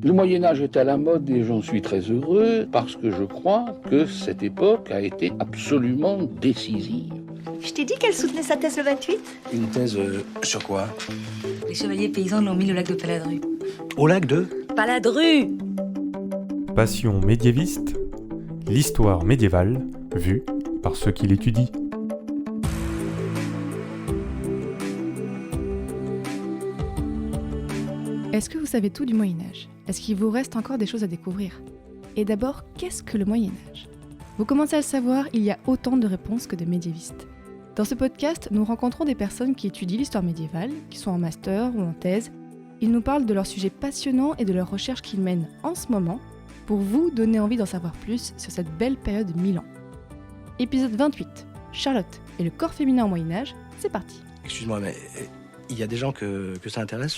Le Moyen-Âge est à la mode et j'en suis très heureux parce que je crois que cette époque a été absolument décisive. Je t'ai dit qu'elle soutenait sa thèse le 28 ? Une thèse sur quoi? Les chevaliers paysans l'ont mis au lac de Paladru. Au lac de Paladru! Passion médiéviste, l'histoire médiévale vue par ceux qui l'étudient. Est-ce que vous savez tout du Moyen-Âge ? Est-ce qu'il vous reste encore des choses à découvrir ? Et d'abord, qu'est-ce que le Moyen-Âge ? Vous commencez à le savoir, il y a autant de réponses que de médiévistes. Dans ce podcast, nous rencontrons des personnes qui étudient l'histoire médiévale, qui sont en master ou en thèse. Ils nous parlent de leurs sujets passionnants et de leurs recherches qu'ils mènent en ce moment pour vous donner envie d'en savoir plus sur cette belle période de 1000 ans. Épisode 28, Charlotte et le corps féminin au Moyen-Âge, c'est parti. Excuse-moi, mais il y a des gens que ça intéresse?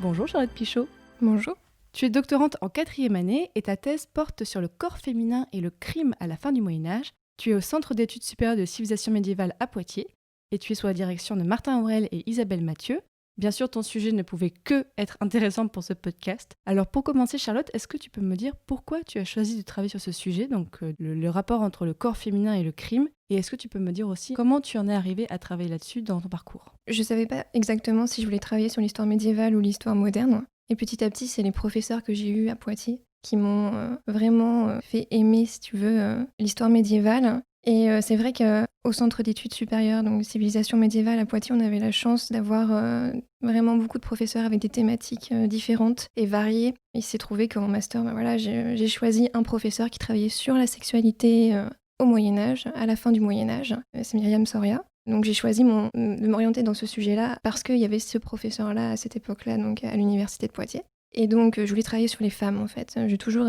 Bonjour Charlotte Pichot. Bonjour. Tu es doctorante en 4e année et ta thèse porte sur le corps féminin et le crime à la fin du Moyen-Âge. Tu es au Centre d'études supérieures de civilisation médiévale à Poitiers et tu es sous la direction de Martin Aurel et Isabelle Mathieu. Bien sûr, ton sujet ne pouvait que être intéressant pour ce podcast. Alors pour commencer, Charlotte, est-ce que tu peux me dire pourquoi tu as choisi de travailler sur ce sujet, donc le rapport entre le corps féminin et le crime, et est-ce que tu peux me dire aussi comment tu en es arrivée à travailler là-dessus dans ton parcours ? Je savais pas exactement si je voulais travailler sur l'histoire médiévale ou l'histoire moderne. Et petit à petit, c'est les professeurs que j'ai eus à Poitiers qui m'ont vraiment fait aimer, si tu veux, l'histoire médiévale. Et c'est vrai qu'au Centre d'études supérieures, donc de civilisation médiévale à Poitiers, on avait la chance d'avoir vraiment beaucoup de professeurs avec des thématiques différentes et variées. Il s'est trouvé qu'en master, j'ai choisi un professeur qui travaillait sur la sexualité au Moyen-Âge, à la fin du Moyen-Âge. C'est Myriam Soria. Donc j'ai choisi de m'orienter dans ce sujet-là parce qu'il y avait ce professeur-là à cette époque-là, donc à l'université de Poitiers. Et donc je voulais travailler sur les femmes en fait. J'ai toujours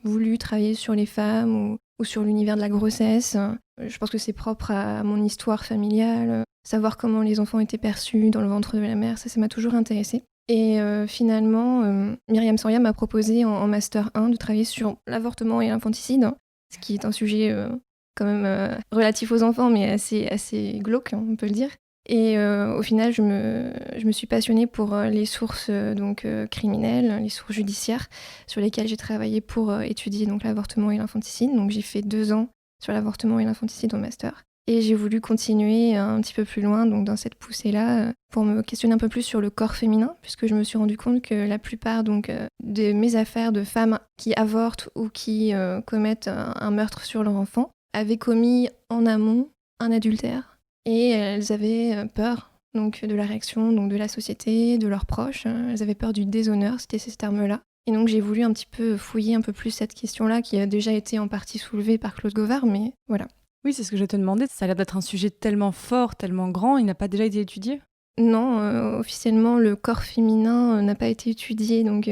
voulu travailler sur les femmes ou sur l'univers de la grossesse. Je pense que c'est propre à mon histoire familiale. Savoir comment les enfants étaient perçus dans le ventre de la mère, ça m'a toujours intéressée. Et finalement, Myriam Soria m'a proposé en Master 1 de travailler sur l'avortement et l'infanticide, ce qui est un sujet quand même relatif aux enfants, mais assez glauque, on peut le dire. Et au final, je me suis passionnée pour les sources criminelles, les sources judiciaires, sur lesquelles j'ai travaillé pour étudier donc, l'avortement et l'infanticide. Donc j'ai fait 2 ans sur l'avortement et l'infanticide en master. Et j'ai voulu continuer un petit peu plus loin, donc dans cette poussée-là, pour me questionner un peu plus sur le corps féminin, puisque je me suis rendu compte que la plupart de mes affaires de femmes qui avortent ou qui commettent un meurtre sur leur enfant avaient commis en amont un adultère. Et elles avaient peur donc, de la réaction donc, de la société, de leurs proches. Elles avaient peur du déshonneur, c'était ces termes-là. Et donc j'ai voulu un petit peu fouiller un peu plus cette question-là, qui a déjà été en partie soulevée par Claude Gauvard, mais voilà. Oui, c'est ce que je te demandais. Ça a l'air d'être un sujet tellement fort, tellement grand, il n'a pas déjà été étudié ? Non, officiellement, le corps féminin n'a pas été étudié donc,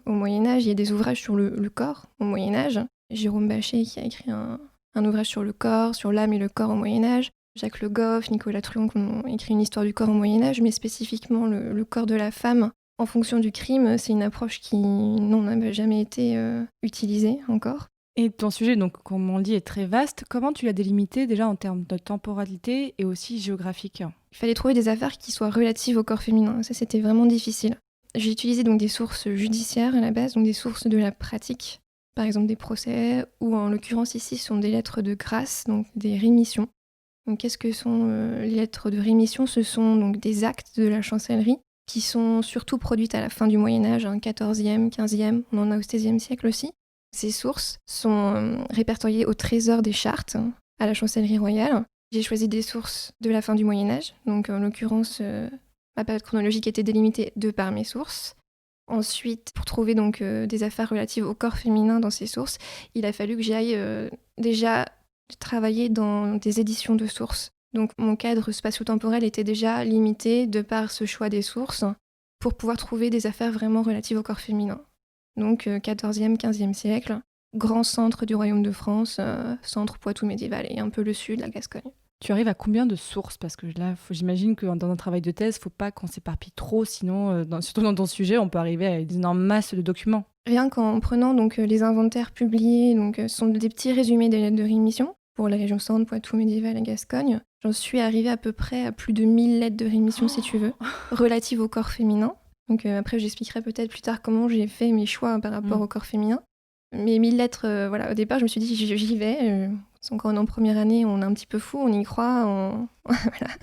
au Moyen-Âge. Il y a des ouvrages sur le corps au Moyen-Âge. Jérôme Bachet qui a écrit un ouvrage sur le corps, sur l'âme et le corps au Moyen-Âge. Jacques Le Goff, Nicolas Truon qui ont écrit une histoire du corps au Moyen-Âge, mais spécifiquement le corps de la femme en fonction du crime, c'est une approche qui n'a jamais été utilisée encore. Et ton sujet, donc, comme on le dit, est très vaste. Comment tu l'as délimité déjà en termes de temporalité et aussi géographique ? Il fallait trouver des affaires qui soient relatives au corps féminin. Ça, c'était vraiment difficile. J'ai utilisé donc des sources judiciaires à la base, donc des sources de la pratique, par exemple des procès, ou en l'occurrence ici, ce sont des lettres de grâce, donc des rémissions. Donc, qu'est-ce que sont les lettres de rémission ? Ce sont donc des actes de la chancellerie qui sont surtout produites à la fin du Moyen-Âge, 14e, 15e, on en a au XVIe siècle aussi. Ces sources sont répertoriées au trésor des chartes, à la chancellerie royale. J'ai choisi des sources de la fin du Moyen-Âge, donc en l'occurrence, ma période chronologique était délimitée de par mes sources. Ensuite, pour trouver donc des affaires relatives au corps féminin dans ces sources, il a fallu que j'aille déjà travailler dans des éditions de sources. Donc mon cadre spatio-temporel était déjà limité de par ce choix des sources pour pouvoir trouver des affaires vraiment relatives au corps féminin. Donc 14e, 15e siècle, grand centre du royaume de France, centre Poitou médiéval et un peu le sud, la Gascogne. Tu arrives à combien de sources ? Parce que là, j'imagine que dans un travail de thèse, il ne faut pas qu'on s'éparpille trop, sinon, surtout dans ton sujet, on peut arriver à une énorme masse de documents. Rien qu'en prenant donc, les inventaires publiés, donc, ce sont des petits résumés des lettres de rémission pour la région Centre, Poitou médiéval et Gascogne. J'en suis arrivée à peu près à plus de 1000 lettres de rémission, si tu veux, relatives au corps féminin. Donc après, j'expliquerai peut-être plus tard comment j'ai fait mes choix par rapport au corps féminin. Mais 1000 lettres, au départ, je me suis dit, j'y vais. Quand on est en première année, on est un petit peu fou, on y croit. Voilà.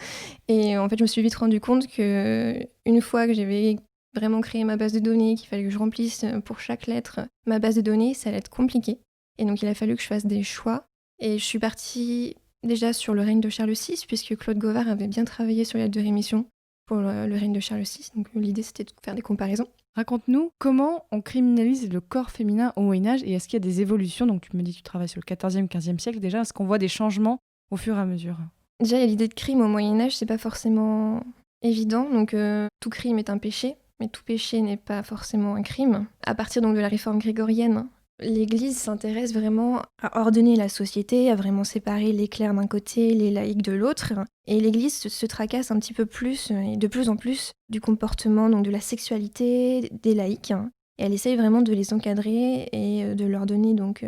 Et en fait, je me suis vite rendu compte qu'une fois que j'avais vraiment créé ma base de données, qu'il fallait que je remplisse pour chaque lettre ma base de données, ça allait être compliqué. Et donc, il a fallu que je fasse des choix. Et je suis partie déjà sur le règne de Charles VI, puisque Claude Gauvard avait bien travaillé sur les lettres de rémission pour le règne de Charles VI. Donc, l'idée, c'était de faire des comparaisons. Raconte-nous comment on criminalise le corps féminin au Moyen-Âge et est-ce qu'il y a des évolutions? Donc tu me dis que tu travailles sur le 14e, 15e siècle déjà. Est-ce qu'on voit des changements au fur et à mesure? Déjà, il y a l'idée de crime au Moyen-Âge, c'est pas forcément évident. Donc tout crime est un péché, mais tout péché n'est pas forcément un crime. À partir donc de la réforme grégorienne, l'Église s'intéresse vraiment à ordonner la société, à vraiment séparer les clercs d'un côté, les laïcs de l'autre. Et l'Église se tracasse un petit peu plus, et de plus en plus, du comportement, donc de la sexualité des laïcs. Et elle essaye vraiment de les encadrer et de leur donner donc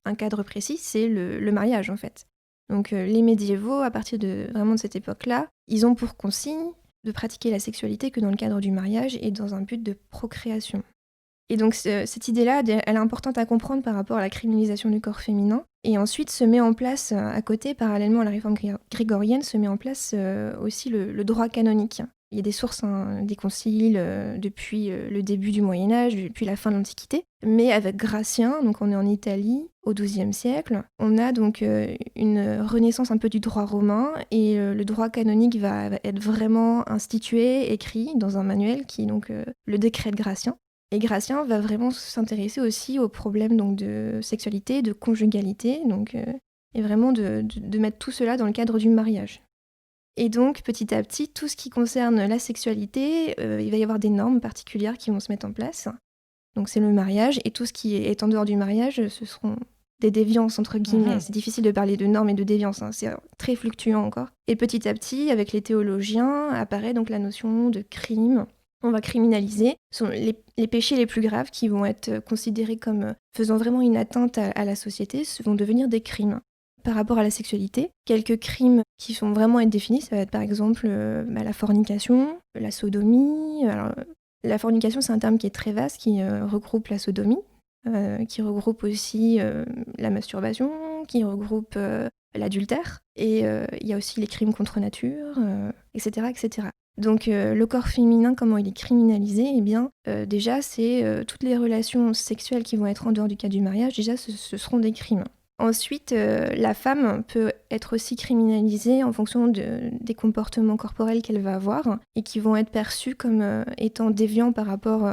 un cadre précis, c'est le mariage en fait. Donc les médiévaux, à partir de cette époque-là, ils ont pour consigne de pratiquer la sexualité que dans le cadre du mariage et dans un but de procréation. Et donc cette idée-là, elle est importante à comprendre par rapport à la criminalisation du corps féminin. Et ensuite se met en place à côté, parallèlement à la réforme grégorienne, se met en place aussi le droit canonique. Il y a des sources, des conciles depuis le début du Moyen-Âge, depuis la fin de l'Antiquité. Mais avec Gratien, donc on est en Italie, au XIIe siècle, on a donc une renaissance un peu du droit romain et le droit canonique va être vraiment institué, écrit dans un manuel qui est donc le décret de Gratien. Et Gratien va vraiment s'intéresser aussi aux problèmes donc, de sexualité, de conjugalité, donc, et vraiment de mettre tout cela dans le cadre du mariage. Et donc, petit à petit, tout ce qui concerne la sexualité, il va y avoir des normes particulières qui vont se mettre en place. Donc c'est le mariage, et tout ce qui est en dehors du mariage, ce seront des déviances, entre guillemets. C'est difficile de parler de normes et de déviances, c'est très fluctuant encore. Et petit à petit, avec les théologiens, apparaît donc la notion de crime. On va criminaliser les péchés les plus graves qui vont être considérés comme faisant vraiment une atteinte à la société, vont devenir des crimes. Par rapport à la sexualité, quelques crimes qui vont vraiment être définis, ça va être par exemple la fornication, la sodomie. Alors, la fornication, c'est un terme qui est très vaste, qui regroupe la sodomie, qui regroupe aussi la masturbation, qui regroupe l'adultère, et il y a aussi les crimes contre nature, etc., etc. Donc le corps féminin, comment il est criminalisé? Eh bien, déjà, c'est toutes les relations sexuelles qui vont être en dehors du cadre du mariage, déjà, ce seront des crimes. Ensuite, la femme peut être aussi criminalisée en fonction des comportements corporels qu'elle va avoir et qui vont être perçus comme étant déviants par rapport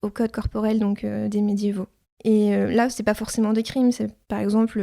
au code corporel donc, des médiévaux. Et là, c'est pas forcément des crimes, c'est par exemple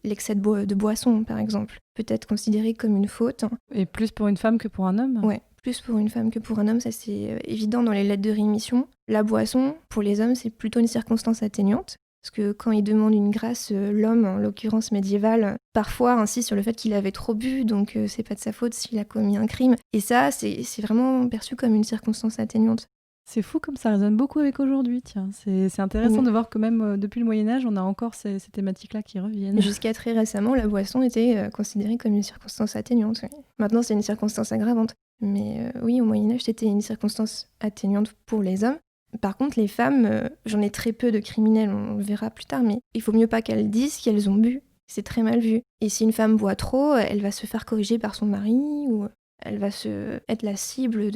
l'excès de boisson, par exemple, peut être considéré comme une faute. Et plus pour une femme que pour un homme? Ouais, plus pour une femme que pour un homme, ça c'est évident dans les lettres de rémission. La boisson, pour les hommes, c'est plutôt une circonstance atténuante. Parce que quand il demande une grâce, l'homme, en l'occurrence médiéval, parfois insiste sur le fait qu'il avait trop bu, donc c'est pas de sa faute s'il a commis un crime. Et ça, c'est vraiment perçu comme une circonstance atténuante. C'est fou comme ça résonne beaucoup avec aujourd'hui, tiens. C'est intéressant de voir que même depuis le Moyen-Âge, on a encore ces thématiques-là qui reviennent. Jusqu'à très récemment, la boisson était considérée comme une circonstance atténuante. Oui. Maintenant, c'est une circonstance aggravante. Mais oui, au Moyen-Âge, c'était une circonstance atténuante pour les hommes. Par contre, les femmes, j'en ai très peu de criminels, on le verra plus tard, mais il faut mieux pas qu'elles disent qu'elles ont bu. C'est très mal vu. Et si une femme boit trop, elle va se faire corriger par son mari ou elle va être la cible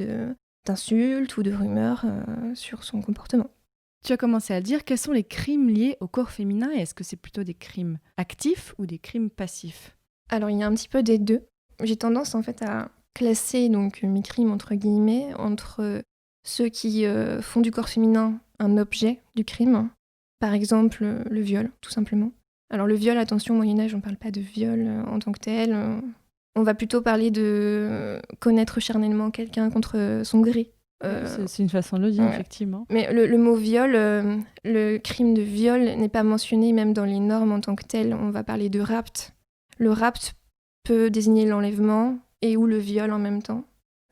d'insultes ou de rumeurs sur son comportement. Tu as commencé à dire quels sont les crimes liés au corps féminin et est-ce que c'est plutôt des crimes actifs ou des crimes passifs? Alors, il y a un petit peu des deux. J'ai tendance en fait à classer donc mes crimes entre guillemets entre ceux qui font du corps féminin un objet du crime. Par exemple, le viol, tout simplement. Alors le viol, attention, au Moyen-Âge, on ne parle pas de viol en tant que tel. On va plutôt parler de connaître charnellement quelqu'un contre son gré. C'est une façon de le dire, ouais. Effectivement. Mais le mot viol, le crime de viol n'est pas mentionné même dans les normes en tant que tel. On va parler de rapt. Le rapt peut désigner l'enlèvement et ou le viol en même temps.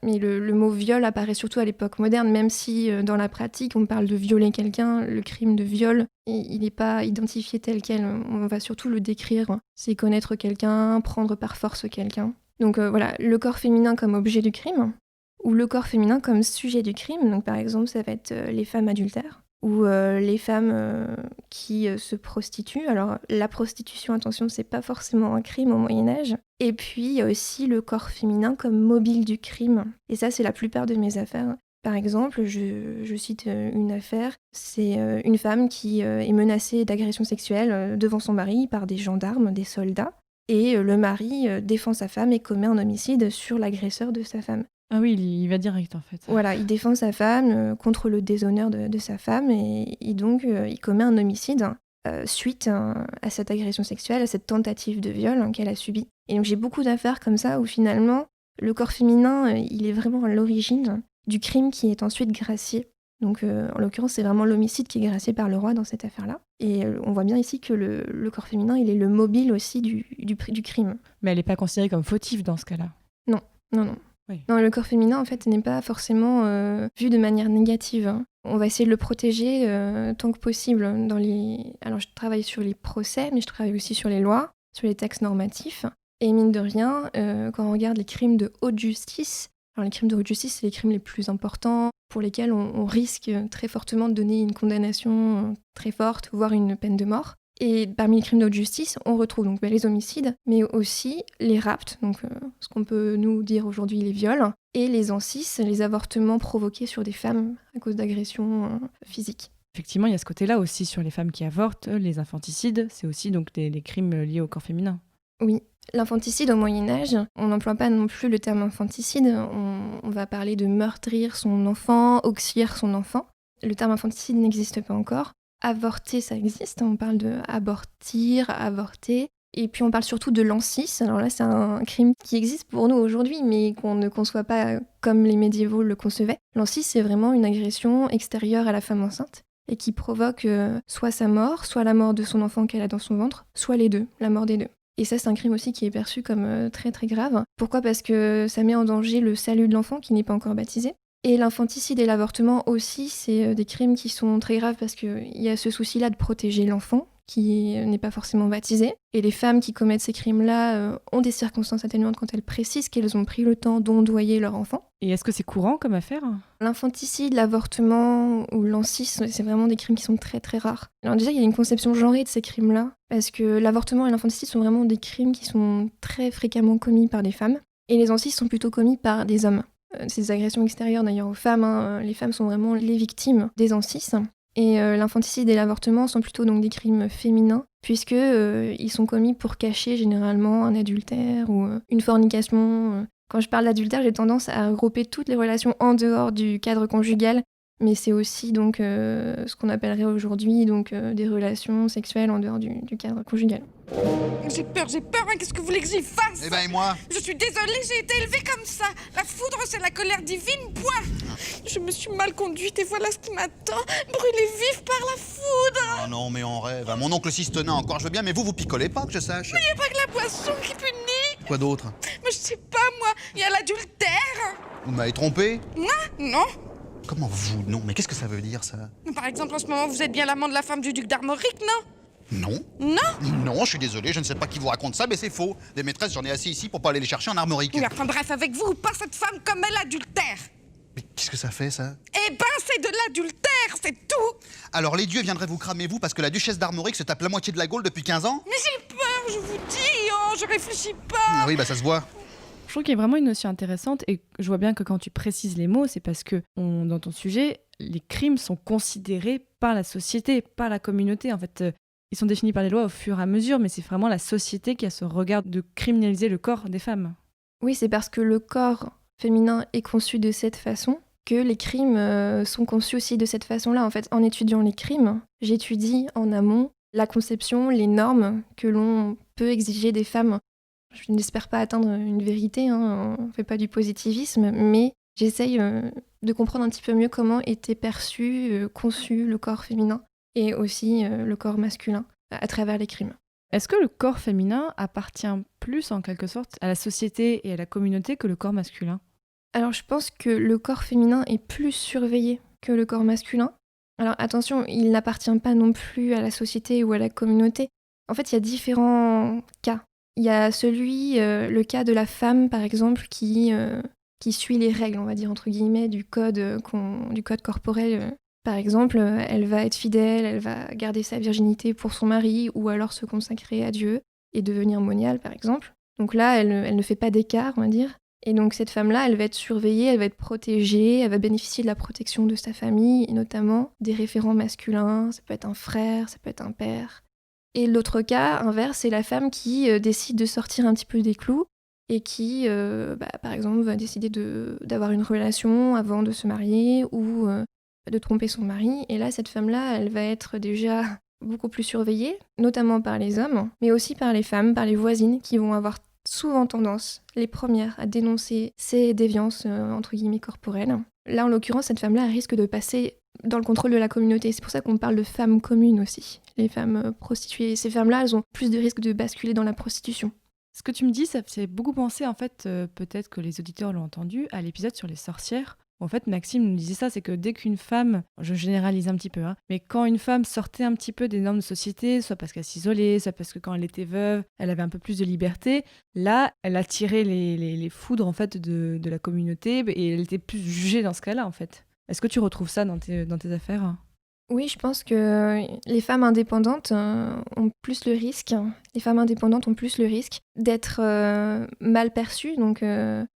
Mais le mot viol apparaît surtout à l'époque moderne, même si dans la pratique, on parle de violer quelqu'un. Le crime de viol, il n'est pas identifié tel quel. On va surtout le décrire. C'est connaître quelqu'un, prendre par force quelqu'un. Donc voilà, le corps féminin comme objet du crime, ou le corps féminin comme sujet du crime. Donc par exemple, ça va être les femmes adultères ou les femmes qui se prostituent. Alors la prostitution, attention, c'est pas forcément un crime au Moyen-Âge. Et puis il y a aussi le corps féminin comme mobile du crime. Et ça, c'est la plupart de mes affaires. Par exemple, je cite une affaire, c'est une femme qui est menacée d'agression sexuelle devant son mari par des gendarmes, des soldats. Et le mari défend sa femme et commet un homicide sur l'agresseur de sa femme. Ah oui, il va direct en fait. Voilà, il défend sa femme contre le déshonneur de sa femme et donc il commet un homicide suite à cette agression sexuelle, à cette tentative de viol qu'elle a subie. Et donc j'ai beaucoup d'affaires comme ça où finalement le corps féminin, il est vraiment à l'origine du crime qui est ensuite gracié. Donc en l'occurrence, c'est vraiment l'homicide qui est gracié par le roi dans cette affaire-là. Et on voit bien ici que le corps féminin, il est le mobile aussi du crime. Mais elle n'est pas considérée comme fautive dans ce cas-là. Non. Oui. Non, le corps féminin, en fait, n'est pas forcément vu de manière négative. Hein. On va essayer de le protéger tant que possible. Alors, je travaille sur les procès, mais je travaille aussi sur les lois, sur les textes normatifs. Et mine de rien, quand on regarde les crimes de haute justice, alors les crimes de haute justice, c'est les crimes les plus importants pour lesquels on risque très fortement de donner une condamnation très forte, voire une peine de mort. Et parmi les crimes de haute justice, on retrouve donc les homicides, mais aussi les rapts, donc ce qu'on peut nous dire aujourd'hui les viols, et les ancises, les avortements provoqués sur des femmes à cause d'agressions physiques. Effectivement, il y a ce côté-là aussi sur les femmes qui avortent, les infanticides, c'est aussi donc des crimes liés au corps féminin. Oui, l'infanticide au Moyen-Âge, on n'emploie pas non plus le terme infanticide, on va parler de meurtrir son enfant, auxilier son enfant. Le terme infanticide n'existe pas encore. Avorter, ça existe, on parle de abortir, avorter. Et puis on parle surtout de l'ancis. Alors là, c'est un crime qui existe pour nous aujourd'hui, mais qu'on ne conçoit pas comme les médiévaux le concevaient. L'ancis, c'est vraiment une agression extérieure à la femme enceinte et qui provoque soit sa mort, soit la mort de son enfant qu'elle a dans son ventre, soit les deux, la mort des deux. Et ça, c'est un crime aussi qui est perçu comme très très grave. Pourquoi ? Parce que ça met en danger le salut de l'enfant qui n'est pas encore baptisé. Et l'infanticide et l'avortement aussi, c'est des crimes qui sont très graves parce qu'il y a ce souci-là de protéger l'enfant qui n'est pas forcément baptisé. Et les femmes qui commettent ces crimes-là ont des circonstances atténuantes quand elles précisent qu'elles ont pris le temps d'ondoyer leur enfant. Et est-ce que c'est courant comme affaire ? L'infanticide, l'avortement ou l'ancis, c'est vraiment des crimes qui sont très très rares. Alors déjà, il y a une conception genrée de ces crimes-là, parce que l'avortement et l'infanticide sont vraiment des crimes qui sont très fréquemment commis par des femmes, et les ancises sont plutôt commis par des hommes. Ces agressions extérieures d'ailleurs aux femmes, les femmes sont vraiment les victimes des ancises. Et l'infanticide et l'avortement sont plutôt donc des crimes féminins, puisque ils sont commis pour cacher généralement un adultère ou une fornication. Quand je parle d'adultère, j'ai tendance à regrouper toutes les relations en dehors du cadre conjugal, mais c'est aussi donc ce qu'on appellerait aujourd'hui donc des relations sexuelles en dehors du cadre conjugal. J'ai peur, hein, qu'est-ce que vous voulez que j'y fasse ? Eh ben et moi ? Je suis désolée, j'ai été élevée comme ça. La foudre, c'est la colère divine, point. Je me suis mal conduite et voilà ce qui m'attend. Brûlée vive par la foudre. Oh non, mais on rêve. Mon oncle Sistenin encore, je veux bien, mais vous picolez pas, que je sache. Mais y a pas que la boisson qui punit. Quoi d'autre ? Mais je sais pas, moi, y a l'adultère. Vous m'avez trompé ? Non. Comment vous, non ? Mais qu'est-ce que ça veut dire, ça ? Par exemple, en ce moment, vous êtes bien l'amant de la femme du duc d'Armorique, non ? Non. Non, je suis désolé, je ne sais pas qui vous raconte ça, mais c'est faux. Des maîtresses, j'en ai assis ici pour pas aller les chercher en Armorique. Mais enfin bref, avec vous, pas cette femme comme elle adultère. Mais qu'est-ce que ça fait, ça ? Eh ben, c'est de l'adultère, c'est tout. Alors les dieux viendraient vous cramer, vous, parce que la duchesse d'Armorique se tape la moitié de la Gaule depuis 15 ans ? Mais j'ai peur, je vous dis, je réfléchis pas. Oui, ça se voit. Je trouve qu'il y a vraiment une notion intéressante et je vois bien que quand tu précises les mots, c'est parce que dans ton sujet, les crimes sont considérés par la société, par la communauté. En fait, ils sont définis par les lois au fur et à mesure, mais c'est vraiment la société qui a ce regard de criminaliser le corps des femmes. Oui, c'est parce que le corps féminin est conçu de cette façon que les crimes sont conçus aussi de cette façon-là. En fait, en étudiant les crimes, j'étudie en amont la conception, les normes que l'on peut exiger des femmes. Je n'espère pas atteindre une vérité, on ne fait pas du positivisme, mais j'essaye de comprendre un petit peu mieux comment était perçu, conçu le corps féminin et aussi le corps masculin à travers les crimes. Est-ce que le corps féminin appartient plus en quelque sorte à la société et à la communauté que le corps masculin ? Alors je pense que le corps féminin est plus surveillé que le corps masculin. Alors attention, il n'appartient pas non plus à la société ou à la communauté. En fait, il y a différents cas. Il y a le cas de la femme, par exemple, qui qui suit les règles, on va dire entre guillemets, du code corporel. Par exemple, elle va être fidèle, elle va garder sa virginité pour son mari ou alors se consacrer à Dieu et devenir moniale, par exemple. Donc là, elle ne fait pas d'écart, on va dire. Et donc cette femme-là, elle va être surveillée, elle va être protégée, elle va bénéficier de la protection de sa famille, et notamment des référents masculins, ça peut être un frère, ça peut être un père. Et l'autre cas inverse, c'est la femme qui décide de sortir un petit peu des clous et qui, par exemple, va décider d'avoir une relation avant de se marier ou de tromper son mari. Et là, cette femme-là, elle va être déjà beaucoup plus surveillée, notamment par les hommes, mais aussi par les femmes, par les voisines, qui vont avoir souvent tendance, les premières, à dénoncer ces déviances, entre guillemets, corporelles. Là, en l'occurrence, cette femme-là risque de passer dans le contrôle de la communauté. C'est pour ça qu'on parle de femmes communes aussi, les femmes prostituées. Ces femmes-là, elles ont plus de risques de basculer dans la prostitution. Ce que tu me dis, ça fait beaucoup penser, en fait, peut-être que les auditeurs l'ont entendu, à l'épisode sur les sorcières. En fait, Maxime nous disait ça, c'est que dès qu'une femme, je généralise un petit peu, mais quand une femme sortait un petit peu des normes de société, soit parce qu'elle s'isolait, soit parce que quand elle était veuve, elle avait un peu plus de liberté, là, elle attirait les foudres en fait de la communauté et elle était plus jugée dans ce cas-là, en fait. Est-ce que tu retrouves ça dans tes affaires ? Oui, je pense que les femmes indépendantes ont plus le risque. Les femmes indépendantes ont plus le risque d'être mal perçues, donc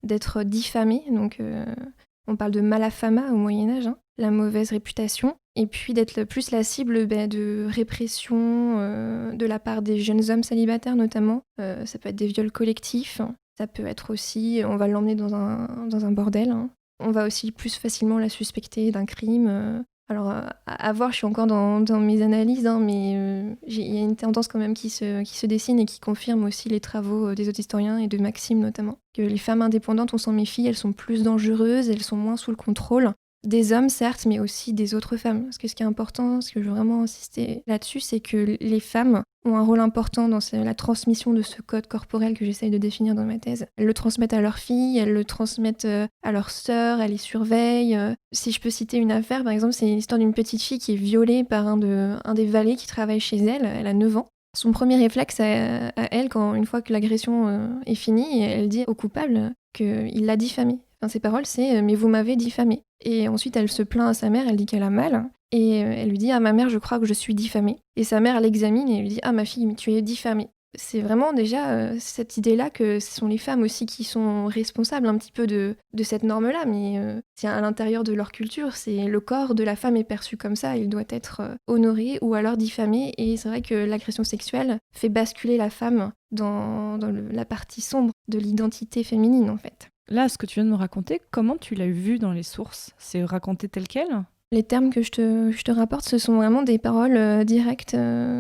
d'être diffamées, donc... On parle de malafama au Moyen-Âge, la mauvaise réputation, et puis d'être plus la cible de répression de la part des jeunes hommes célibataires notamment. Ça peut être des viols collectifs, ça peut être aussi, on va l'emmener dans un bordel. On va aussi plus facilement la suspecter d'un crime. Alors, à voir, je suis encore dans mes analyses, mais il y a une tendance quand même qui se dessine et qui confirme aussi les travaux des autres historiens et de Maxime notamment. Que les femmes indépendantes, on s'en méfie, elles sont plus dangereuses, elles sont moins sous le contrôle des hommes, certes, mais aussi des autres femmes. Parce que ce qui est important, ce que je veux vraiment insister là-dessus, c'est que les femmes ont un rôle important dans la transmission de ce code corporel que j'essaye de définir dans ma thèse. Elles le transmettent à leurs filles, elles le transmettent à leurs sœurs, elles les surveillent. Si je peux citer une affaire, par exemple, c'est l'histoire d'une petite fille qui est violée par un des valets qui travaille chez elle. Elle a 9 ans. Son premier réflexe à elle, une fois que l'agression est finie, elle dit au coupable qu'il l'a diffamée. Enfin, ses paroles, c'est « mais vous m'avez diffamée ». Et ensuite, elle se plaint à sa mère, elle dit qu'elle a mal. Et elle lui dit « ah, ma mère, je crois que je suis diffamée ». Et sa mère l'examine et lui dit « ah, ma fille, mais tu es diffamée ». C'est vraiment déjà cette idée-là que ce sont les femmes aussi qui sont responsables un petit peu de cette norme-là. Mais c'est à l'intérieur de leur culture, c'est le corps de la femme est perçu comme ça, il doit être honoré ou alors diffamé. Et c'est vrai que l'agression sexuelle fait basculer la femme dans la partie sombre de l'identité féminine, en fait. Là, ce que tu viens de me raconter, comment tu l'as vu dans les sources ? C'est raconté tel quel ? Les termes que je te rapporte, ce sont vraiment des paroles directes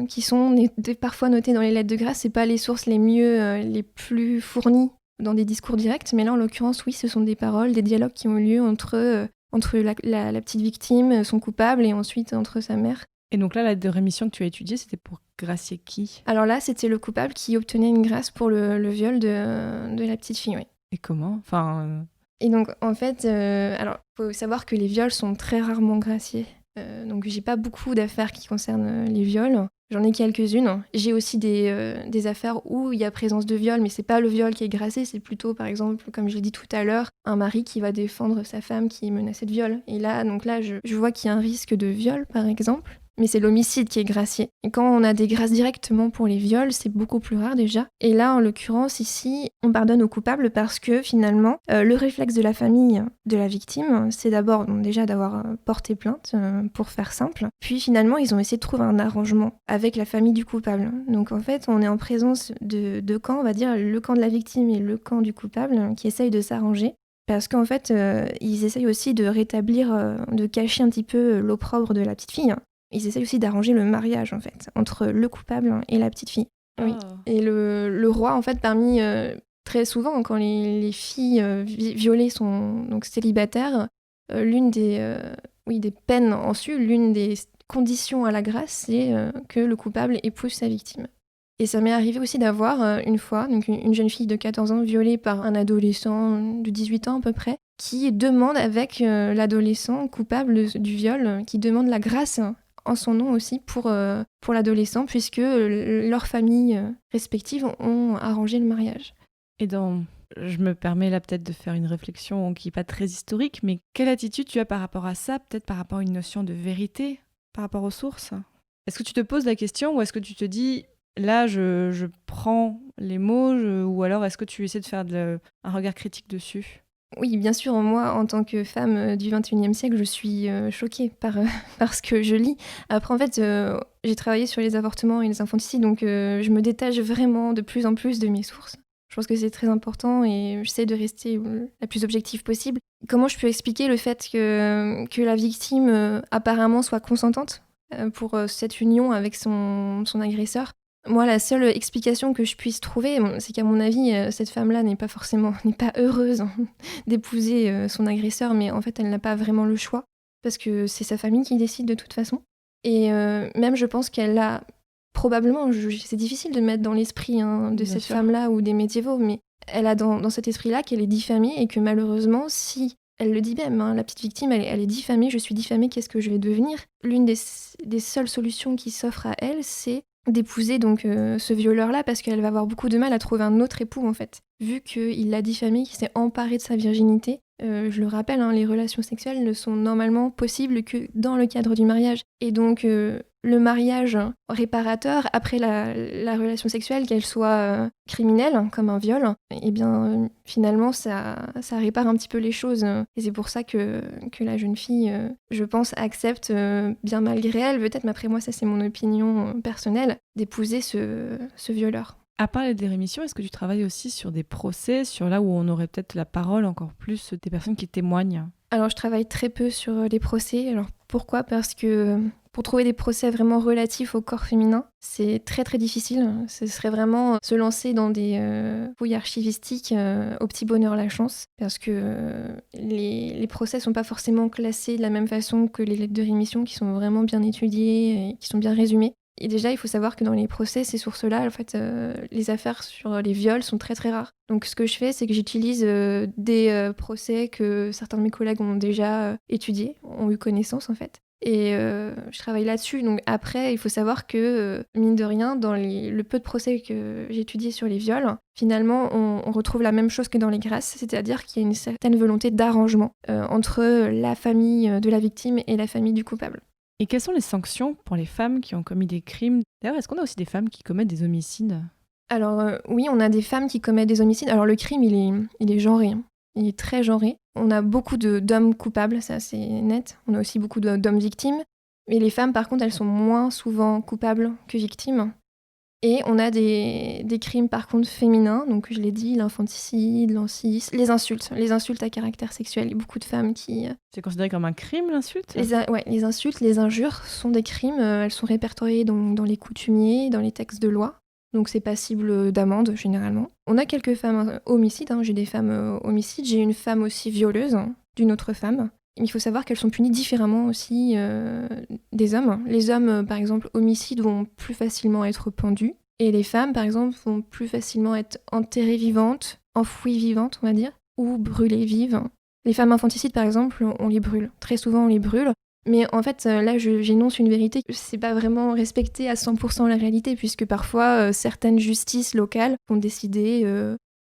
qui sont parfois notées dans les lettres de grâce. C'est pas les sources les mieux, les plus fournies dans des discours directs, mais là, en l'occurrence, oui, ce sont des paroles, des dialogues qui ont eu lieu entre la petite victime, son coupable, et ensuite entre sa mère. Et donc là, la lettre de rémission que tu as étudiée, c'était pour gracier qui ? Alors là, c'était le coupable qui obtenait une grâce pour le viol de la petite fille, oui. Et comment ? Et donc, en fait, alors, faut savoir que les viols sont très rarement graciés. Donc, j'ai pas beaucoup d'affaires qui concernent les viols. J'en ai quelques-unes. J'ai aussi des affaires où il y a présence de viol, mais c'est pas le viol qui est gracié, c'est plutôt, par exemple, comme je l'ai dit tout à l'heure, un mari qui va défendre sa femme qui est menacée de viol. Et là, je vois qu'il y a un risque de viol, par exemple. Mais c'est l'homicide qui est gracié. Et quand on a des grâces directement pour les viols, c'est beaucoup plus rare déjà. Et là, en l'occurrence, ici, on pardonne au coupable parce que finalement, le réflexe de la famille de la victime, c'est d'abord déjà d'avoir porté plainte, pour faire simple. Puis finalement, ils ont essayé de trouver un arrangement avec la famille du coupable. Donc en fait, on est en présence de deux camps, on va dire le camp de la victime et le camp du coupable, qui essayent de s'arranger. Parce qu'en fait, ils essayent aussi de rétablir, de cacher un petit peu l'opprobre de la petite fille. Ils essayent aussi d'arranger le mariage, en fait, entre le coupable et la petite fille. Oui. Et le roi, en fait, très souvent, quand les filles violées sont donc célibataires, l'une des peines ensuite, l'une des conditions à la grâce, c'est que le coupable épouse sa victime. Et ça m'est arrivé aussi d'avoir, une fois, donc une jeune fille de 14 ans violée par un adolescent de 18 ans à peu près, qui demande avec l'adolescent coupable du viol, qui demande la grâce en son nom aussi pour l'adolescent, puisque leurs familles respectives ont arrangé le mariage. Et dans je me permets là peut-être de faire une réflexion qui n'est pas très historique, mais quelle attitude tu as par rapport à ça, peut-être par rapport à une notion de vérité, par rapport aux sources? Est-ce que tu te poses la question ou est-ce que tu te dis, là, je prends les mots, ou alors est-ce que tu essaies de faire un regard critique dessus? Oui, bien sûr, moi, en tant que femme du XXIe siècle, je suis choquée par ce que je lis. Après, en fait, j'ai travaillé sur les avortements et les infanticides, donc je me détache vraiment de plus en plus de mes sources. Je pense que c'est très important et j'essaie de rester la plus objective possible. Comment je peux expliquer le fait que la victime apparemment soit consentante pour cette union avec son agresseur? Moi, la seule explication que je puisse trouver, c'est qu'à mon avis, cette femme-là n'est pas heureuse d'épouser son agresseur, mais en fait, elle n'a pas vraiment le choix, parce que c'est sa famille qui décide de toute façon. Et même, je pense qu'elle a probablement, c'est difficile de mettre dans l'esprit de cette femme-là ou des médiévaux, mais elle a dans cet esprit-là qu'elle est diffamée et que malheureusement, si elle le dit même, la petite victime, elle est diffamée, je suis diffamée, qu'est-ce que je vais devenir? L'une des seules solutions qui s'offrent à elle, c'est d'épouser donc ce violeur-là, parce qu'elle va avoir beaucoup de mal à trouver un autre époux en fait. Vu qu'il l'a diffamée, qu'il s'est emparé de sa virginité, je le rappelle, les relations sexuelles ne sont normalement possibles que dans le cadre du mariage. Et donc le mariage réparateur, après la relation sexuelle, qu'elle soit criminelle, comme un viol, eh bien finalement ça répare un petit peu les choses. Et c'est pour ça que la jeune fille, je pense, accepte, bien malgré elle, peut-être, mais après moi ça c'est mon opinion personnelle, d'épouser ce violeur. À part des rémissions, est-ce que tu travailles aussi sur des procès, sur là où on aurait peut-être la parole encore plus des personnes qui témoignent? Alors je travaille très peu sur les procès. Alors pourquoi? Parce que pour trouver des procès vraiment relatifs au corps féminin, c'est très très difficile. Ce serait vraiment se lancer dans des fouilles archivistiques au petit bonheur la chance, parce que les procès sont pas forcément classés de la même façon que les lettres de rémission, qui sont vraiment bien étudiées et qui sont bien résumées. Et déjà, il faut savoir que dans les procès, ces sources-là, en fait, les affaires sur les viols sont très très rares. Donc ce que je fais, c'est que j'utilise des procès que certains de mes collègues ont déjà étudiés, ont eu connaissance en fait. Et je travaille là-dessus. Donc après, il faut savoir que, mine de rien, dans le peu de procès que j'ai étudiés sur les viols, finalement, on retrouve la même chose que dans les grâces, c'est-à-dire qu'il y a une certaine volonté d'arrangement entre la famille de la victime et la famille du coupable. Et quelles sont les sanctions pour les femmes qui ont commis des crimes? D'ailleurs, est-ce qu'on a aussi des femmes qui commettent des homicides? Alors oui, on a des femmes qui commettent des homicides. Alors le crime, il est genré. Il est très genré. On a beaucoup d'hommes coupables, ça c'est net. On a aussi beaucoup d'hommes victimes. Mais les femmes, par contre, elles sont moins souvent coupables que victimes. Et on a des crimes, par contre, féminins. Donc je l'ai dit, l'infanticide, l'incivisme, les insultes à caractère sexuel. Il y a beaucoup de femmes qui... C'est considéré comme un crime, l'insulte? Les insultes, les injures sont des crimes. Elles sont répertoriées dans les coutumiers, dans les textes de loi. Donc c'est passible d'amende, généralement. On a quelques femmes homicides. J'ai des femmes homicides. J'ai une femme aussi violeuse d'une autre femme. Mais il faut savoir qu'elles sont punies différemment aussi des hommes. Les hommes, par exemple, homicides, vont plus facilement être pendus. Et les femmes, par exemple, vont plus facilement être enterrées vivantes, enfouies vivantes, on va dire, ou brûlées vives. Les femmes infanticides, par exemple, on les brûle. Très souvent, on les brûle. Mais en fait, là, j'énonce une vérité. C'est pas vraiment respecté à 100% la réalité, puisque parfois, certaines justices locales vont décider...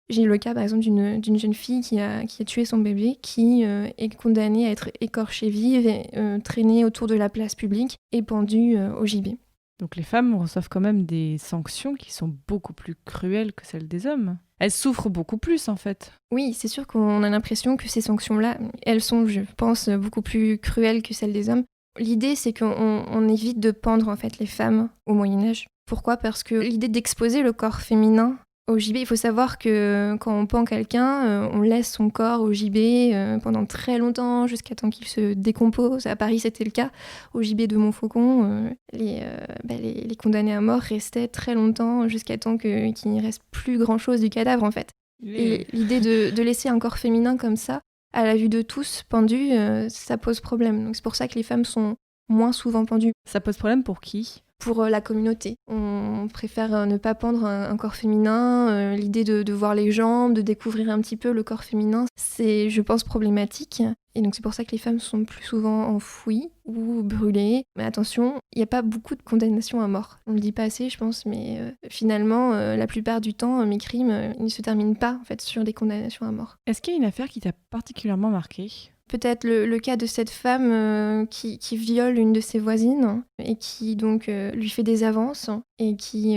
J'ai eu le cas, par exemple, d'une jeune fille qui a tué son bébé, qui est condamnée à être écorchée vive, et traînée autour de la place publique et pendue au gibet. Donc les femmes reçoivent quand même des sanctions qui sont beaucoup plus cruelles que celles des hommes. Elles souffrent beaucoup plus, en fait. Oui, c'est sûr qu'on a l'impression que ces sanctions-là, elles sont, je pense, beaucoup plus cruelles que celles des hommes. L'idée, c'est qu'on évite de pendre, en fait, les femmes au Moyen-Âge. Pourquoi ? Parce que l'idée d'exposer le corps féminin au gibet, il faut savoir que quand on pend quelqu'un, on laisse son corps au gibet pendant très longtemps, jusqu'à temps qu'il se décompose. À Paris, c'était le cas. Au gibet de Montfaucon, les condamnés à mort restaient très longtemps, jusqu'à temps qu'il n'y reste plus grand-chose du cadavre, en fait. Et l'idée de laisser un corps féminin comme ça, à la vue de tous, pendu, ça pose problème. Donc c'est pour ça que les femmes sont moins souvent pendues. Ça pose problème pour qui ? pour la communauté. On préfère ne pas pendre un corps féminin. L'idée de voir les jambes, de découvrir un petit peu le corps féminin, c'est, je pense, problématique. Et donc c'est pour ça que les femmes sont plus souvent enfouies ou brûlées. Mais attention, il n'y a pas beaucoup de condamnations à mort. On ne le dit pas assez, je pense, mais finalement, la plupart du temps, mes crimes ils ne se terminent pas en fait, sur des condamnations à mort. Est-ce qu'il y a une affaire qui t'a particulièrement marqué ? Peut-être le cas de cette femme qui viole une de ses voisines et qui donc lui fait des avances et qui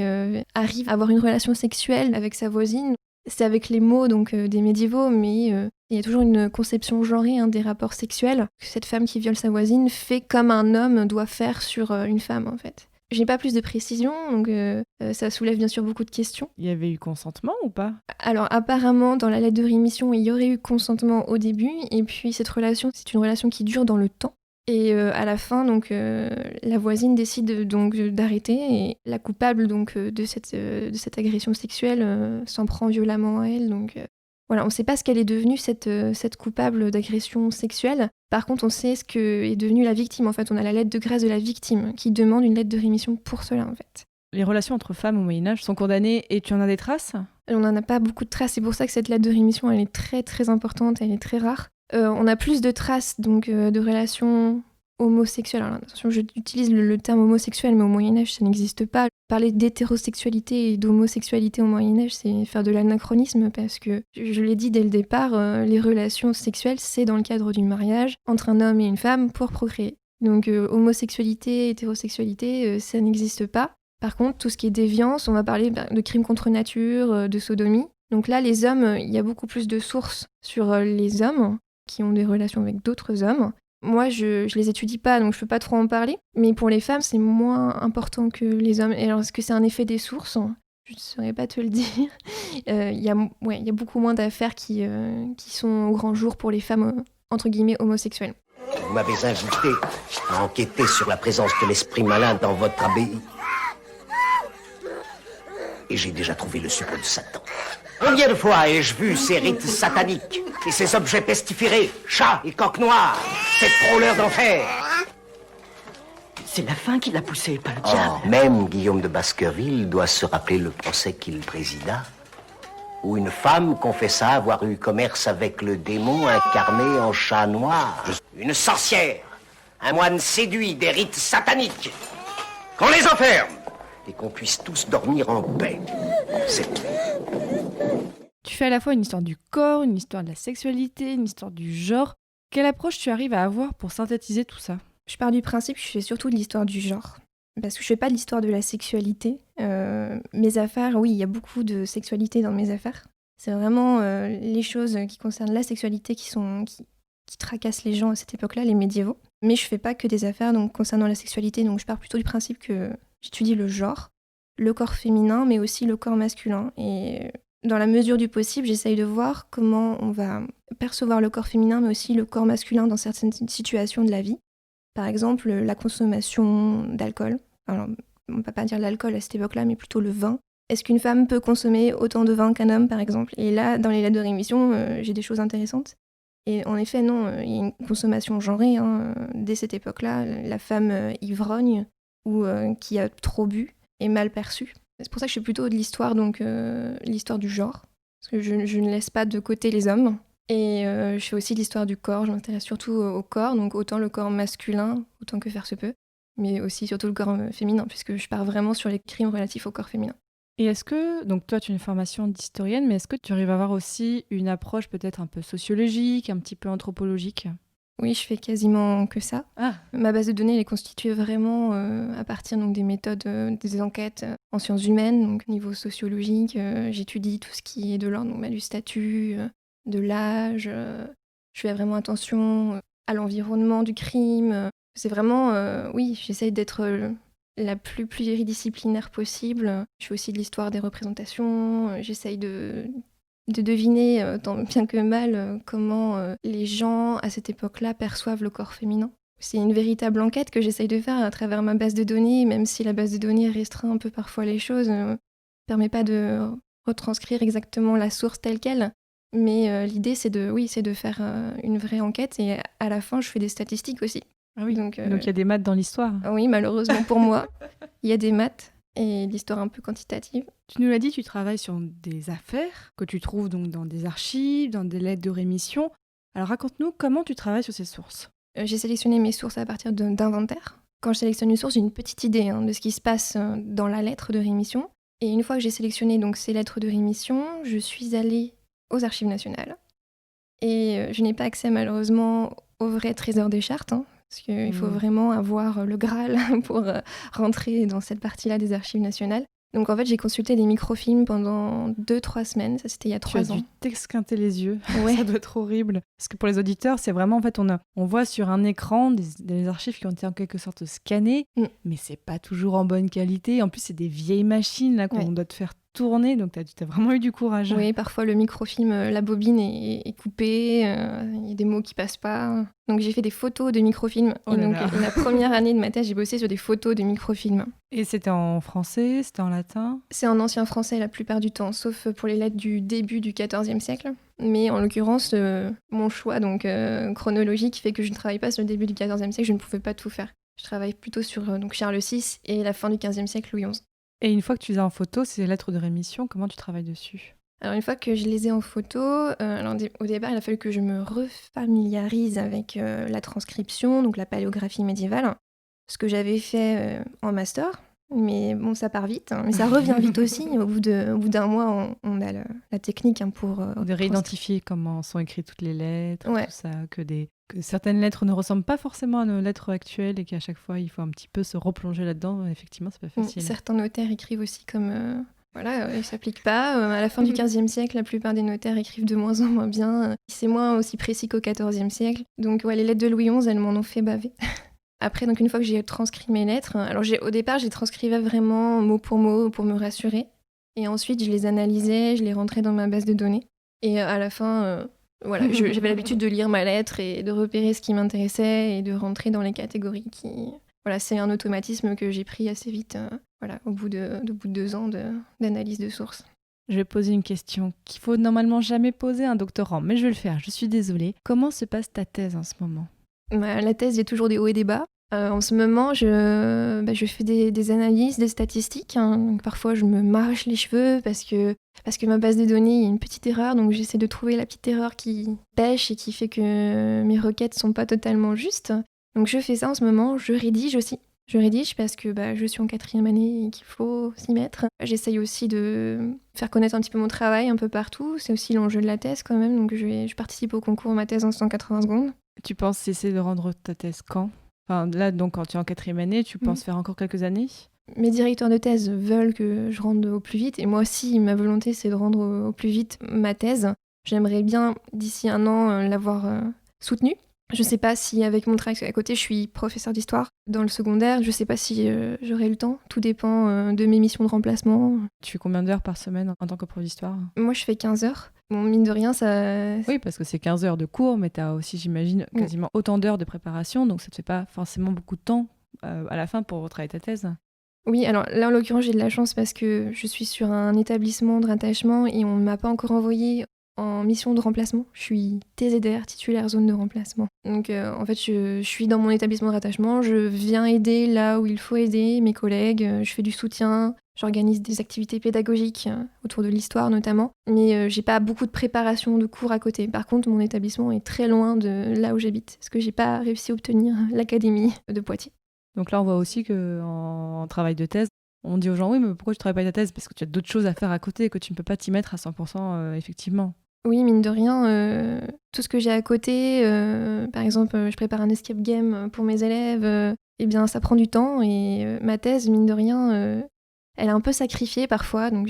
arrive à avoir une relation sexuelle avec sa voisine. C'est avec les mots donc, des médiévaux, mais il y a toujours une conception genrée des rapports sexuels que cette femme qui viole sa voisine fait comme un homme doit faire sur une femme en fait. Je n'ai pas plus de précision, donc ça soulève bien sûr beaucoup de questions. Il y avait eu consentement ou pas ? Alors apparemment, dans la lettre de rémission, il y aurait eu consentement au début, et puis cette relation, c'est une relation qui dure dans le temps. Et à la fin, donc, la voisine décide donc d'arrêter, et la coupable donc, de cette agression sexuelle s'en prend violemment à elle. Donc voilà, on ne sait pas ce qu'elle est devenue, cette coupable d'agression sexuelle. Par contre, on sait ce qu'est devenue la victime. En fait, on a la lettre de grâce de la victime qui demande une lettre de rémission pour cela, en fait. Les relations entre femmes au Moyen-Âge sont condamnées et tu en as des traces ? On n'en a pas beaucoup de traces. C'est pour ça que cette lettre de rémission, elle est très, très importante, elle est très rare. On a plus de traces donc, de relations homosexuelles. Alors, attention, j'utilise le terme homosexuel, mais au Moyen-Âge, ça n'existe pas. Parler d'hétérosexualité et d'homosexualité au Moyen-Âge, c'est faire de l'anachronisme parce que, je l'ai dit dès le départ, les relations sexuelles, c'est dans le cadre du mariage entre un homme et une femme pour procréer. Donc homosexualité, hétérosexualité, ça n'existe pas. Par contre, tout ce qui est déviance, on va parler de crimes contre nature, de sodomie. Donc là, les hommes, il y a beaucoup plus de sources sur les hommes qui ont des relations avec d'autres hommes. Moi, je les étudie pas, donc je peux pas trop en parler. Mais pour les femmes, c'est moins important que les hommes. Et alors, est-ce que c'est un effet des sources ? Je ne saurais pas te le dire. Il y a beaucoup moins d'affaires qui sont au grand jour pour les femmes, entre guillemets, homosexuelles. Vous m'avez invité à enquêter sur la présence de l'esprit malin dans votre abbaye. Et j'ai déjà trouvé le suppôt de Satan. Combien de fois ai-je vu ces rites sataniques et ces objets pestiférés, chats et coqs noirs, ces frôleurs d'enfer? C'est la faim qui l'a poussé, pas le diable. Même Guillaume de Baskerville doit se rappeler le procès qu'il présida, où une femme confessa avoir eu commerce avec le démon incarné en chat noir. Une sorcière, un moine séduit des rites sataniques. Qu'on les enferme et qu'on puisse tous dormir en paix cette nuit. Tu fais à la fois une histoire du corps, une histoire de la sexualité, une histoire du genre. Quelle approche tu arrives à avoir pour synthétiser tout ça ? Je pars du principe que je fais surtout de l'histoire du genre. Parce que je fais pas de l'histoire de la sexualité. Mes affaires, oui, il y a beaucoup de sexualité dans mes affaires. C'est vraiment les choses qui concernent la sexualité qui tracassent les gens à cette époque-là, les médiévaux. Mais je fais pas que des affaires donc, concernant la sexualité, donc je pars plutôt du principe que j'étudie le genre, le corps féminin, mais aussi le corps masculin. Et dans la mesure du possible, j'essaye de voir comment on va percevoir le corps féminin, mais aussi le corps masculin dans certaines situations de la vie. Par exemple, la consommation d'alcool. Alors, on ne peut pas dire l'alcool à cette époque-là, mais plutôt le vin. Est-ce qu'une femme peut consommer autant de vin qu'un homme, par exemple ? Et là, dans les lettres de rémission, j'ai des choses intéressantes. Et en effet, non, il y a une consommation genrée. Dès cette époque-là, la femme ivrogne ou qui a trop bu est mal perçue. C'est pour ça que je fais plutôt de l'histoire, donc l'histoire du genre. Parce que je ne laisse pas de côté les hommes. Et je fais aussi l'histoire du corps. Je m'intéresse surtout au corps, donc autant le corps masculin, autant que faire se peut, mais aussi surtout le corps féminin, puisque je pars vraiment sur les crimes relatifs au corps féminin. Et est-ce que, donc toi tu as une formation d'historienne, mais est-ce que tu arrives à avoir aussi une approche peut-être un peu sociologique, un petit peu anthropologique ? Oui, je fais quasiment que ça. Ah. Ma base de données elle est constituée vraiment à partir donc, des méthodes, des enquêtes en sciences humaines, donc niveau sociologique. J'étudie tout ce qui est de l'ordre du statut, de l'âge. Je fais vraiment attention à l'environnement du crime. C'est vraiment, oui, j'essaye d'être la plus pluridisciplinaire possible. Je fais aussi de l'histoire des représentations. J'essaye de deviner, tant bien que mal, comment les gens à cette époque-là perçoivent le corps féminin. C'est une véritable enquête que j'essaye de faire à travers ma base de données, même si la base de données restreint un peu parfois les choses, ne permet pas de retranscrire exactement la source telle qu'elle. Mais l'idée, c'est de faire une vraie enquête et à la fin, je fais des statistiques aussi. Ah oui, donc il y a des maths dans l'histoire. Oui, malheureusement pour moi. Il y a des maths et l'histoire un peu quantitative. Tu nous l'as dit, tu travailles sur des affaires que tu trouves donc dans des archives, dans des lettres de rémission. Alors raconte-nous comment tu travailles sur ces sources. J'ai sélectionné mes sources à partir d'inventaires. Quand je sélectionne une source, j'ai une petite idée de ce qui se passe dans la lettre de rémission. Et une fois que j'ai sélectionné donc, ces lettres de rémission, je suis allée aux Archives nationales. Et je n'ai pas accès malheureusement au vrai trésor des chartes, parce qu'il faut vraiment avoir le Graal pour rentrer dans cette partie-là des Archives nationales. Donc en fait, j'ai consulté des microfilms pendant 2-3 semaines, ça c'était il y a 3 ans. Tu as dû t'esquinter les yeux, Ouais. Ça doit être horrible. Parce que pour les auditeurs, c'est vraiment, en fait, on voit sur un écran des archives qui ont été en quelque sorte scannées, mais c'est pas toujours en bonne qualité. En plus, c'est des vieilles machines là qu'on doit te faire tourner, donc tu as vraiment eu du courage. Oui, parfois le microfilm, la bobine est coupée, il y a des mots qui passent pas. Donc j'ai fait des photos de microfilms. Oh et là donc là. la première année de ma thèse, j'ai bossé sur des photos de microfilms. Et c'était en français, c'était en latin? C'est en ancien français la plupart du temps, sauf pour les lettres du début du XIVe siècle. Mais en l'occurrence, mon choix donc, chronologique fait que je ne travaille pas sur le début du XIVe siècle, je ne pouvais pas tout faire. Je travaille plutôt sur donc, Charles VI et la fin du XVe siècle, Louis XI. Et une fois que tu les as en photo, ces lettres de rémission, comment tu travailles dessus? Alors une fois que je les ai en photo, au départ il a fallu que je me refamiliarise avec la transcription, donc la paléographie médiévale, ce que j'avais fait en master, mais bon ça part vite, mais ça revient vite aussi, au bout d'un mois on a la technique pour... de réidentifier comment sont écrites toutes les lettres, Ouais. tout ça, que certaines lettres ne ressemblent pas forcément à nos lettres actuelles et qu'à chaque fois il faut un petit peu se replonger là-dedans, effectivement c'est pas facile. Certains notaires écrivent aussi comme... Voilà, ils s'appliquent pas. À la fin du XVe siècle, la plupart des notaires écrivent de moins en moins bien. C'est moins aussi précis qu'au XIVe siècle. Donc ouais, les lettres de Louis XI, elles m'en ont fait baver. Après, donc une fois que j'ai transcrit mes lettres, alors au départ, je les transcrivais vraiment mot pour me rassurer. Et ensuite, je les analysais, je les rentrais dans ma base de données. Et à la fin, voilà, j'avais l'habitude de lire ma lettre et de repérer ce qui m'intéressait et de rentrer dans les catégories qui... Voilà, c'est un automatisme que j'ai pris assez vite, voilà, au bout de 2 ans d'analyse de sources. Je vais poser une question qu'il faut normalement jamais poser à un doctorant, mais je vais le faire, je suis désolée. Comment se passe ta thèse en ce moment? La thèse, il y a toujours des hauts et des bas. En ce moment, je fais des analyses, des statistiques. Donc parfois, je me m'arrache les cheveux parce que ma base de données, il y a une petite erreur. Donc j'essaie de trouver la petite erreur qui pêche et qui fait que mes requêtes sont pas totalement justes. Donc je fais ça en ce moment, je rédige aussi. Je rédige parce que je suis en 4e année et qu'il faut s'y mettre. J'essaye aussi de faire connaître un petit peu mon travail un peu partout. C'est aussi l'enjeu de la thèse quand même. Donc je participe au concours Ma thèse en 180 secondes. Tu penses cesser de rendre ta thèse quand? Enfin, là, donc, quand tu es en 4e année, tu penses faire encore quelques années? Mes directeurs de thèse veulent que je rende au plus vite. Et moi aussi, ma volonté, c'est de rendre au plus vite ma thèse. J'aimerais bien, d'ici 1 an, l'avoir soutenue. Je sais pas si avec mon travail à côté, je suis professeure d'histoire dans le secondaire, je sais pas si j'aurai le temps, tout dépend de mes missions de remplacement. Tu fais combien d'heures par semaine en tant que prof d'histoire? Moi je fais 15 heures, bon mine de rien ça... Oui parce que c'est 15 heures de cours, mais t'as aussi j'imagine quasiment autant d'heures de préparation, donc ça te fait pas forcément beaucoup de temps à la fin pour travailler ta thèse. Oui, alors là en l'occurrence j'ai de la chance parce que je suis sur un établissement de rattachement et on ne m'a pas encore envoyé en mission de remplacement. Je suis TZR, titulaire zone de remplacement. Donc en fait, je suis dans mon établissement de rattachement, je viens aider là où il faut aider mes collègues, je fais du soutien, j'organise des activités pédagogiques autour de l'histoire notamment, mais j'ai pas beaucoup de préparation de cours à côté. Par contre, mon établissement est très loin de là où j'habite, parce que j'ai pas réussi à obtenir l'académie de Poitiers. Donc là, on voit aussi qu'en travail de thèse, on dit aux gens, oui, mais pourquoi tu travailles pas ta thèse? Parce que tu as d'autres choses à faire à côté et que tu ne peux pas t'y mettre à 100%, effectivement. Oui, mine de rien, tout ce que j'ai à côté, par exemple, je prépare un escape game pour mes élèves, eh bien, ça prend du temps et ma thèse, mine de rien, elle est un peu sacrifiée parfois. Donc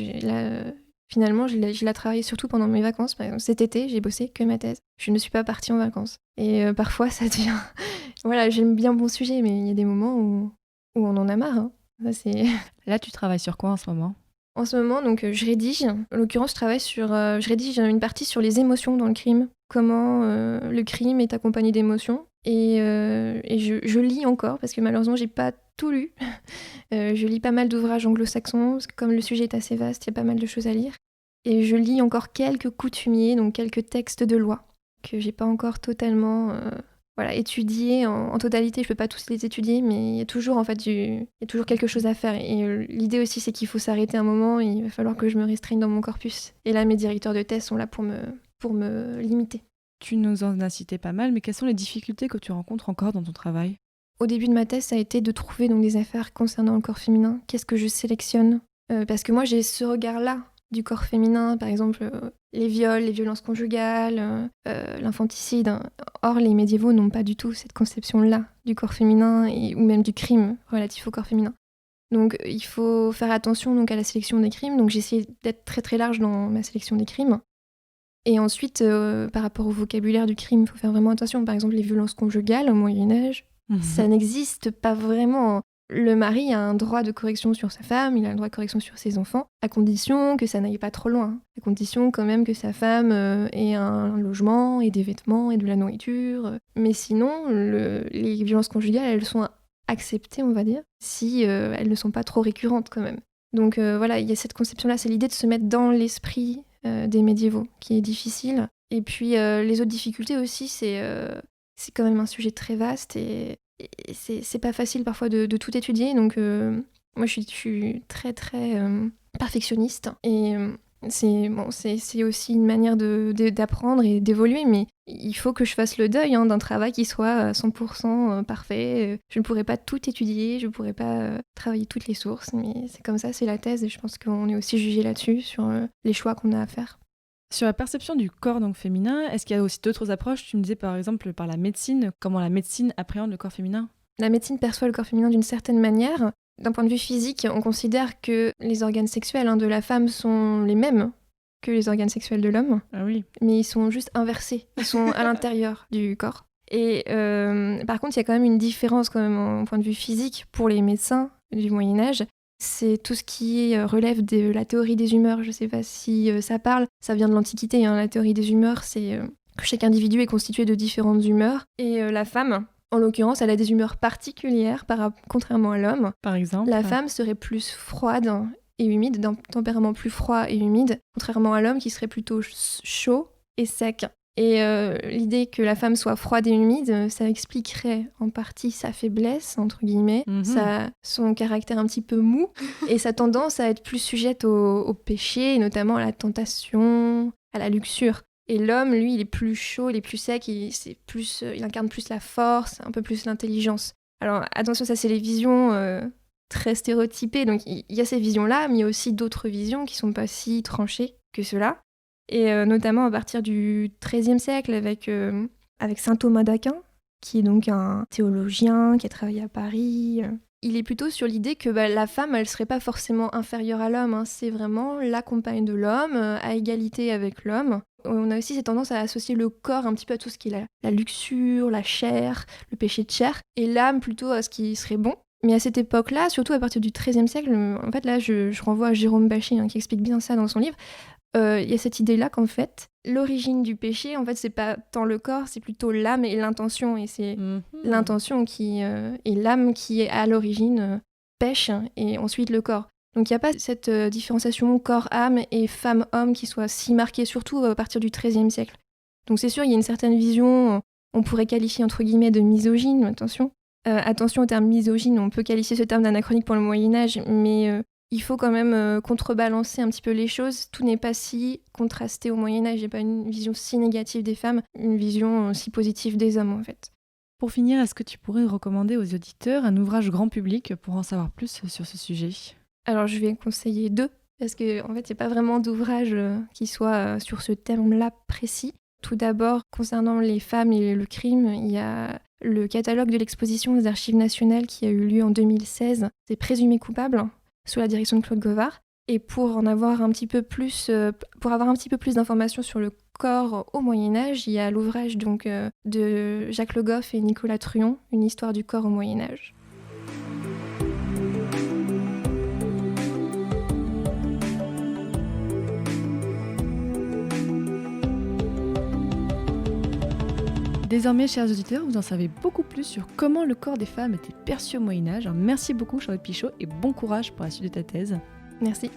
finalement, je l'ai travaillée surtout pendant mes vacances. Par exemple, cet été, j'ai bossé que ma thèse. Je ne suis pas partie en vacances. Et parfois, ça devient... Voilà, j'aime bien mon sujet, mais il y a des moments où on en a marre. Hein. Ça, Là, tu travailles sur quoi en ce moment? En ce moment, donc, je rédige. En l'occurrence, je rédige une partie sur les émotions dans le crime. Comment le crime est accompagné d'émotions. Et je lis encore, parce que malheureusement, j'ai pas tout lu. Je lis pas mal d'ouvrages anglo-saxons, parce que comme le sujet est assez vaste, il y a pas mal de choses à lire. Et je lis encore quelques coutumiers, donc quelques textes de loi, que j'ai pas encore totalement étudier en totalité. Je peux pas tous les étudier, mais il y a toujours quelque chose à faire. Et l'idée aussi, c'est qu'il faut s'arrêter un moment. Et il va falloir que je me restreigne dans mon corpus. Et là, mes directeurs de thèse sont là pour me limiter. Tu nous en as cité pas mal, mais quelles sont les difficultés que tu rencontres encore dans ton travail ? Au début de ma thèse, ça a été de trouver donc des affaires concernant le corps féminin. Qu'est-ce que je sélectionne ? Parce que moi, j'ai ce regard-là du corps féminin, par exemple les viols, les violences conjugales, l'infanticide. Or, les médiévaux n'ont pas du tout cette conception-là du corps féminin ou même du crime relatif au corps féminin. Donc, il faut faire attention donc, à la sélection des crimes. Donc, j'ai essayé d'être très très large dans ma sélection des crimes. Et ensuite, par rapport au vocabulaire du crime, il faut faire vraiment attention. Par exemple, les violences conjugales au Moyen-Âge, ça n'existe pas vraiment. Le mari a un droit de correction sur sa femme, il a un droit de correction sur ses enfants, à condition que ça n'aille pas trop loin. À condition quand même que sa femme ait un logement, et des vêtements, et de la nourriture. Mais sinon, les violences conjugales, elles sont acceptées, on va dire, si elles ne sont pas trop récurrentes quand même. Donc voilà, il y a cette conception-là, c'est l'idée de se mettre dans l'esprit des médiévaux, qui est difficile. Et puis les autres difficultés aussi, c'est quand même un sujet très vaste et c'est pas facile parfois de tout étudier. Donc moi je suis très très perfectionniste et c'est aussi une manière d'apprendre et d'évoluer, mais il faut que je fasse le deuil d'un travail qui soit 100% parfait. Je ne pourrais pas tout étudier, je ne pourrais pas travailler toutes les sources, mais c'est comme ça, c'est la thèse et je pense qu'on est aussi jugé là-dessus, sur les choix qu'on a à faire. Sur la perception du corps donc féminin, est-ce qu'il y a aussi d'autres approches ? Tu me disais par exemple par la médecine, comment la médecine appréhende le corps féminin ? La médecine perçoit le corps féminin d'une certaine manière. D'un point de vue physique, on considère que les organes sexuels de la femme sont les mêmes que les organes sexuels de l'homme. Ah oui. Mais ils sont juste inversés. Ils sont à l'intérieur du corps. Et par contre, il y a quand même une différence quand même en point de vue physique pour les médecins du Moyen-Âge. C'est tout ce qui relève de la théorie des humeurs. Je ne sais pas si ça parle. Ça vient de l'Antiquité. La théorie des humeurs, c'est que chaque individu est constitué de différentes humeurs. Et la femme, en l'occurrence, elle a des humeurs particulières, contrairement à l'homme. Par exemple, la femme serait plus froide et humide, d'un tempérament plus froid et humide, contrairement à l'homme qui serait plutôt chaud et sec. Et l'idée que la femme soit froide et humide, ça expliquerait en partie sa faiblesse, entre guillemets, son caractère un petit peu mou, et sa tendance à être plus sujette au péché, et notamment à la tentation, à la luxure. Et l'homme, lui, il est plus chaud, il est plus sec, il incarne plus la force, un peu plus l'intelligence. Alors attention, ça c'est les visions très stéréotypées, donc il y a ces visions-là, mais il y a aussi d'autres visions qui sont pas si tranchées que cela. Et notamment à partir du XIIIe siècle avec saint Thomas d'Aquin, qui est donc un théologien qui a travaillé à Paris. Il est plutôt sur l'idée que la femme, elle serait pas forcément inférieure à l'homme, c'est vraiment la compagne de l'homme, à égalité avec l'homme. On a aussi cette tendance à associer le corps un petit peu à tout ce qui est la luxure, la chair, le péché de chair, et l'âme plutôt à ce qui serait bon. Mais à cette époque-là, surtout à partir du XIIIe siècle, en fait là je renvoie à Jérôme Bachy qui explique bien ça dans son livre, il y a cette idée-là qu'en fait, l'origine du péché, en fait, c'est pas tant le corps, c'est plutôt l'âme et l'intention. Et c'est l'intention et l'âme qui est à l'origine pêche, et ensuite le corps. Donc il n'y a pas cette différenciation corps-âme et femme-homme qui soit si marquée, surtout à partir du XIIIe siècle. Donc c'est sûr, il y a une certaine vision, on pourrait qualifier entre guillemets de misogyne, attention. Attention au terme misogyne, on peut qualifier ce terme d'anachronique pour le Moyen-Âge, mais il faut quand même contrebalancer un petit peu les choses. Tout n'est pas si contrasté au Moyen-Âge, il n'y a pas une vision si négative des femmes, une vision si positive des hommes en fait. Pour finir, est-ce que tu pourrais recommander aux auditeurs un ouvrage grand public pour en savoir plus sur ce sujet ? Alors je vais conseiller 2, parce qu'en fait il n'y a pas vraiment d'ouvrage qui soit sur ce thème-là précis. Tout d'abord, concernant les femmes et le crime, il y a le catalogue de l'exposition des Archives nationales qui a eu lieu en 2016, c'est Présumé coupable, sous la direction de Claude Govard. Et pour avoir un petit peu plus d'informations sur le corps au Moyen-Âge, il y a l'ouvrage donc de Jacques Le Goff et Nicolas Truon, Une histoire du corps au Moyen-Âge. Désormais, chers auditeurs, vous en savez beaucoup plus sur comment le corps des femmes était perçu au Moyen-Âge. Merci beaucoup, Charlotte Pichot, et bon courage pour la suite de ta thèse. Merci.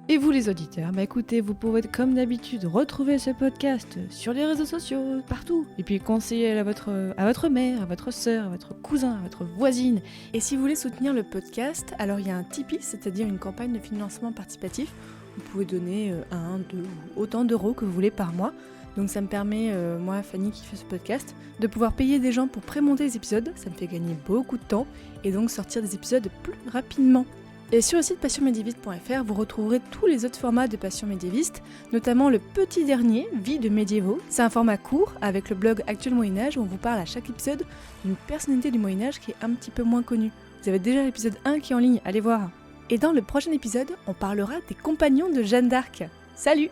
Et vous les auditeurs, écoutez, vous pouvez comme d'habitude retrouver ce podcast sur les réseaux sociaux, partout. Et puis conseiller à votre mère, à votre sœur, à votre cousin, à votre voisine. Et si vous voulez soutenir le podcast, alors il y a un Tipeee, c'est-à-dire une campagne de financement participatif. Vous pouvez donner 1, 2 ou autant d'euros que vous voulez par mois. Donc ça me permet, moi, Fanny qui fait ce podcast, de pouvoir payer des gens pour prémonter les épisodes. Ça me fait gagner beaucoup de temps et donc sortir des épisodes plus rapidement. Et sur le site passionmédiéviste.fr, vous retrouverez tous les autres formats de Passion médiéviste, notamment le petit dernier, Vie de médiévaux. C'est un format court avec le blog Actuel Moyen-Âge où on vous parle à chaque épisode d'une personnalité du Moyen-Âge qui est un petit peu moins connue. Vous avez déjà l'épisode 1 qui est en ligne, allez voir. Et dans le prochain épisode, on parlera des compagnons de Jeanne d'Arc. Salut!